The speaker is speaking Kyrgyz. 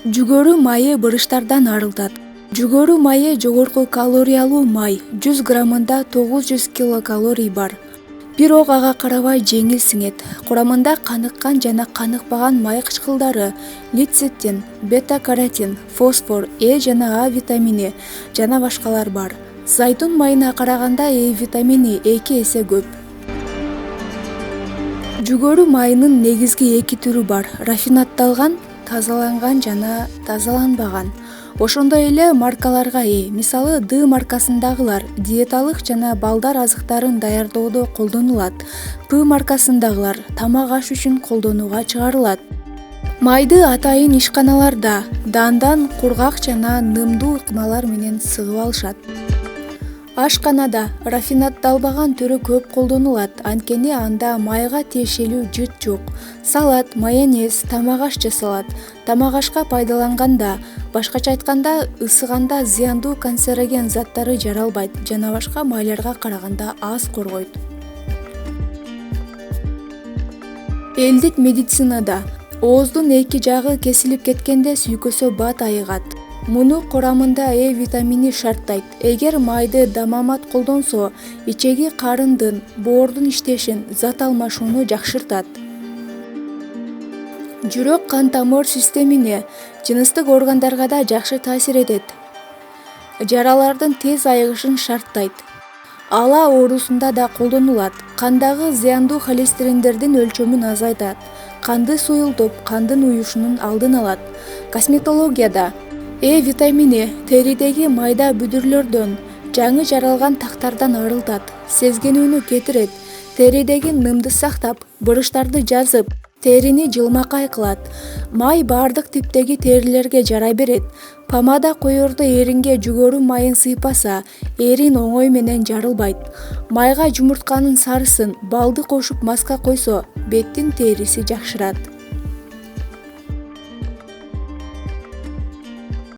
Жүгөрү майы бырыштардан арылтат. Жүгөрү майы жогорку калориялуу май, 100 граммында 900 килокалорий бар. Бирок ага карабай жеңил сиңет. Курамында каныккан жана каныкпаган май кычкылдары, лецитин, бета-каротин, фосфор, жана А витамини жана башкалар бар. Зайтун майына караганда витамини 2 эсе көп. Жүгөрү майынын негизги 2 түрү бар: рафинатталган, тазаланган жана тазаланбаган. Ошондой эле маркаларга мисалы Д маркасындагылар диеталык жана балдар азыктарын даярдоодо колдонулат. П маркасындагылар тамак аш үчүн колдонууга чыгарылат. Майды атайын ишканаларда дандан кургак жана нымдуу ыкмалар менен сыгып алышат. Ашканада рафинатталбаган түрү көп колдонулат, анткени анда майга тиешелүү жыт жок. Салат, майонез, тамак аш жасалат. Тамак ашка пайдаланганда, башкача айтканда, ысыганда зыяндуу канцероген заттары жаралбайт жана башка майларга караганда аз коргойт. Элдик медицинада ооздун эки жагы кесилип кеткенде сүйкөсө бат айыгат. Муну курамында витамини шарттайт. Эгер майды дамамат колдонсо, ичеги карындын, боордун иштешин, зат алмашууну жакшыртат. Жүрөк кан тамыр системине, жыныстык органдарга да жакшы таасир этет. Жаралардын тез айыгышын шарттайт. Ала оорусунда да колдонулат. Кандагы зыяндуу холестериндердин өлчөмүн азайтат. Канды суюлтуп, кандын уюшунун алдын алат. Косметологияда витамини теридеги майда бүдүрлөрдөн, жаңы жаралган тактардан арылтат, сезгенүүнү кетирет, теридеги нымды сактап, бырыштарды жазып, терини жылмакай кылат. Май баардык типтеги терилерге жарай берет. Помада коердо эринге жүгөрү майын сыйпаса, эрин оңой менен жарылбайт. Майга жумуртканын сарысын, балды кошуп маска койсо, беттин териси жакшырат.